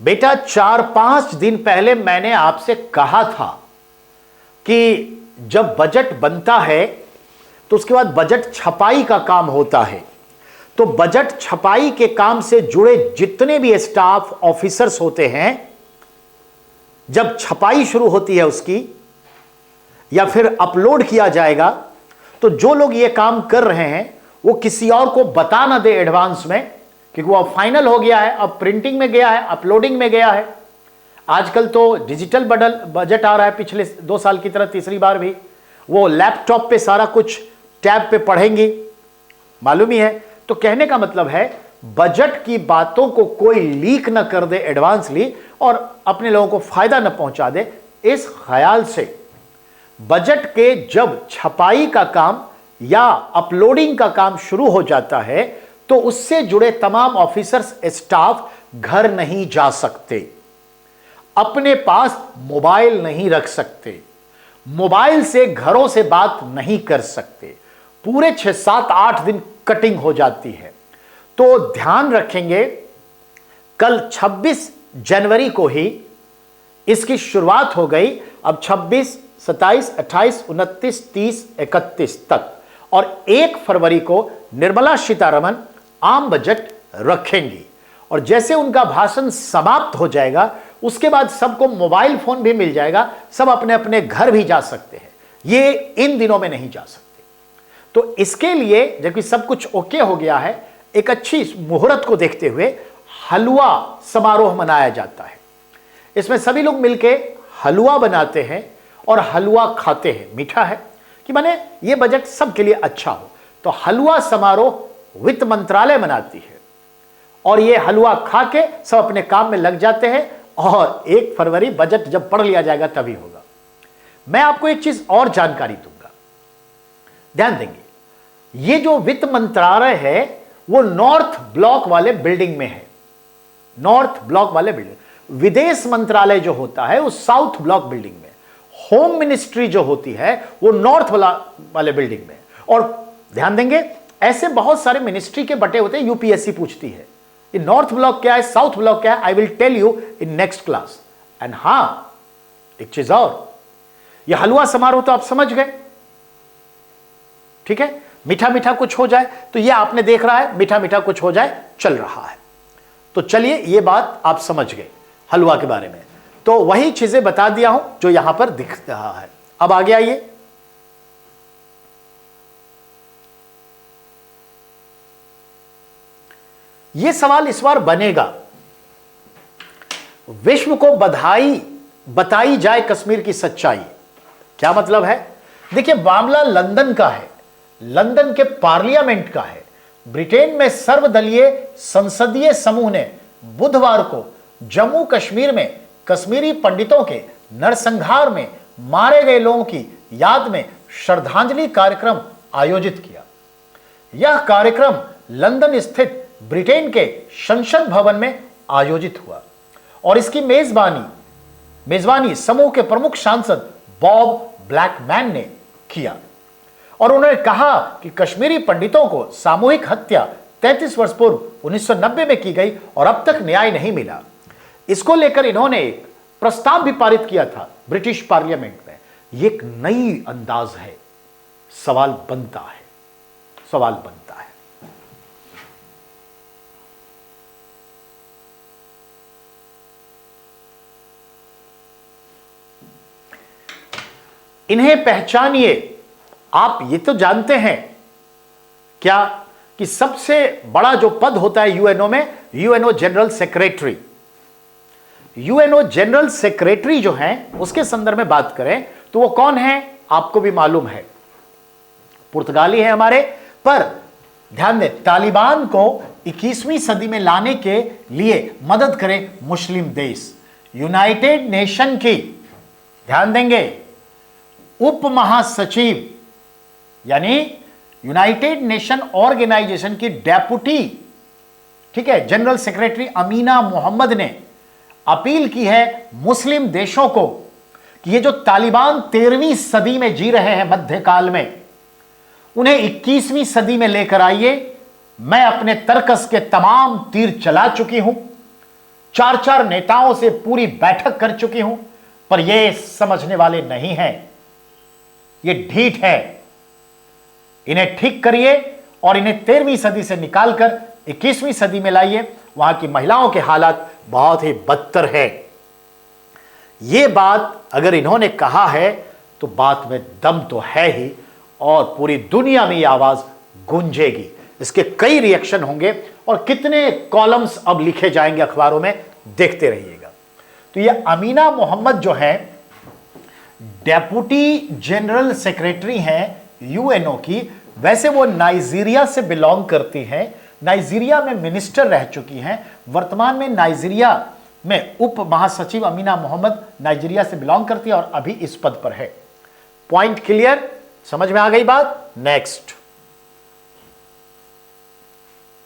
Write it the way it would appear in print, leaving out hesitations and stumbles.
बेटा 4-5 दिन पहले मैंने आपसे कहा था कि जब बजट बनता है तो उसके बाद बजट छपाई का काम होता है। तो बजट छपाई के काम से जुड़े जितने भी स्टाफ ऑफिसर्स होते हैं, जब छपाई शुरू होती है उसकी या फिर अपलोड किया जाएगा, तो जो लोग ये काम कर रहे हैं वो किसी और को बता ना दे एडवांस में, क्योंकि वो अब फाइनल हो गया है, अब प्रिंटिंग में गया है, अपलोडिंग में गया है। आजकल तो डिजिटल बजट आ रहा है, पिछले 2 साल की तरह तीसरी बार भी वो लैपटॉप पे सारा कुछ टैब पे पढ़ेंगी, मालूम ही है। तो कहने का मतलब है बजट की बातों को कोई लीक ना कर दे एडवांसली और अपने लोगों को फायदा ना पहुंचा दे, इस ख्याल से बजट के जब छपाई का काम या अपलोडिंग का काम शुरू हो जाता है तो उससे जुड़े तमाम ऑफिसर्स स्टाफ घर नहीं जा सकते, अपने पास मोबाइल नहीं रख सकते, मोबाइल से घरों से बात नहीं कर सकते। पूरे 6-7-8 दिन कटिंग हो जाती है। तो ध्यान रखेंगे, कल 26 जनवरी को ही इसकी शुरुआत हो गई। अब 26, 27, 28, 29, 30, 31 तक, और 1 फरवरी को निर्मला सीतारमण आम बजट रखेंगी। और जैसे उनका भाषण समाप्त हो जाएगा उसके बाद सबको मोबाइल फोन भी मिल जाएगा, सब अपने अपने घर भी जा सकते हैं। ये इन दिनों में नहीं जा सकते। तो इसके लिए जबकि सब कुछ ओके हो गया है, एक अच्छी मुहूर्त को देखते हुए हलवा समारोह मनाया जाता है। इसमें सभी लोग मिलके हलवा बनाते हैं और हलवा खाते हैं। मीठा है कि माने ये बजट सबके लिए अच्छा हो। तो हलवा समारोह वित्त मंत्रालय मनाती है और ये हलवा खा के सब अपने काम में लग जाते हैं और 1 फरवरी बजट जब पढ़ लिया जाएगा तभी होगा। मैं आपको एक चीज और जानकारी दूंगा, ध्यान देंगे। ये जो वित्त मंत्रालय है वो नॉर्थ ब्लॉक वाले बिल्डिंग में है, नॉर्थ ब्लॉक वाले बिल्डिंग। विदेश मंत्रालय जो होता है वो साउथ ब्लॉक बिल्डिंग में, होम मिनिस्ट्री जो होती है वो नॉर्थ वाले बिल्डिंग में। और ध्यान देंगे ऐसे बहुत सारे मिनिस्ट्री के बटे होते हैं, यूपीएससी पूछती है ये नॉर्थ ब्लॉक क्या है, साउथ ब्लॉक क्या है, I will tell you in next class. And हां, एक चीज और, ये हलवा समारोह तो आप समझ गए, ठीक है। मीठा मीठा कुछ हो जाए तो ये आपने देख रहा है, मीठा मीठा कुछ हो जाए चल रहा है। तो चलिए ये बात आप समझ गए हलवा के बारे में। तो वही चीजें बता दिया हूं जो यहां पर दिख रहा है। अब आगे आइए, यह सवाल इस बार बनेगा, विश्व को बधाई बताई जाए कश्मीर की सच्चाई। क्या मतलब है? देखिए, मामला लंदन का है, लंदन के पार्लियामेंट का है। ब्रिटेन में सर्वदलीय संसदीय समूह ने बुधवार को जम्मू कश्मीर में कश्मीरी पंडितों के नरसंहार में मारे गए लोगों की याद में श्रद्धांजलि कार्यक्रम आयोजित किया। यह कार्यक्रम लंदन स्थित ब्रिटेन के संसद भवन में आयोजित हुआ और इसकी मेजबानी समूह के प्रमुख सांसद बॉब ब्लैकमैन ने किया। और उन्होंने कहा कि कश्मीरी पंडितों को सामूहिक हत्या 33 वर्ष पूर्व 1990 में की गई और अब तक न्याय नहीं मिला। इसको लेकर इन्होंने एक प्रस्ताव भी पारित किया था ब्रिटिश पार्लियामेंट में। ये एक नई अंदाज है, सवाल बनता है। इन्हें पहचानिए। आप ये तो जानते हैं क्या कि सबसे बड़ा जो पद होता है यूएनओ में, UNO general secretary. UNO general secretary जो है उसके संदर्भ में बात करें तो वो कौन है आपको भी मालूम है, पुर्तगाली है हमारे। पर ध्यान दें, तालिबान को 21वीं सदी में लाने के लिए मदद करे मुस्लिम देश। यूनाइटेड नेशन की, ध्यान देंगे, उप महासचिव यानी यूनाइटेड नेशन ऑर्गेनाइजेशन की डेप्यूटी, ठीक है, जनरल सेक्रेटरी अमीना मोहम्मद ने अपील की है मुस्लिम देशों को कि ये जो तालिबान 13वीं सदी में जी रहे हैं मध्यकाल में, उन्हें 21वीं सदी में लेकर आइए। मैं अपने तर्कस के तमाम तीर चला चुकी हूं, 4 नेताओं से पूरी बैठक कर चुकी हूं, पर ये समझने वाले नहीं हैं। ये ढीठ है। इन्हें ठीक करिए और इन्हें 13वीं सदी से निकालकर 21वीं सदी में लाइए। वहां की महिलाओं के हालात बहुत ही बदतर है। यह बात अगर इन्होंने कहा है तो बात में दम तो है ही, और पूरी दुनिया में यह आवाज गूंजेगी। इसके कई रिएक्शन होंगे और कितने कॉलम्स अब लिखे जाएंगे अखबारों में, देखते रहिएगा। तो यह अमीना मोहम्मद जो है डेप्यूटी जनरल सेक्रेटरी हैं यूएनओ की। वैसे वो नाइजीरिया से बिलोंग करती हैं, नाइजीरिया में मिनिस्टर रह चुकी हैं। वर्तमान में नाइजीरिया में उप महासचिव अमीना मोहम्मद नाइजीरिया से बिलोंग करती है और अभी इस पद पर है। पॉइंट क्लियर, समझ में आ गई बात? नेक्स्ट।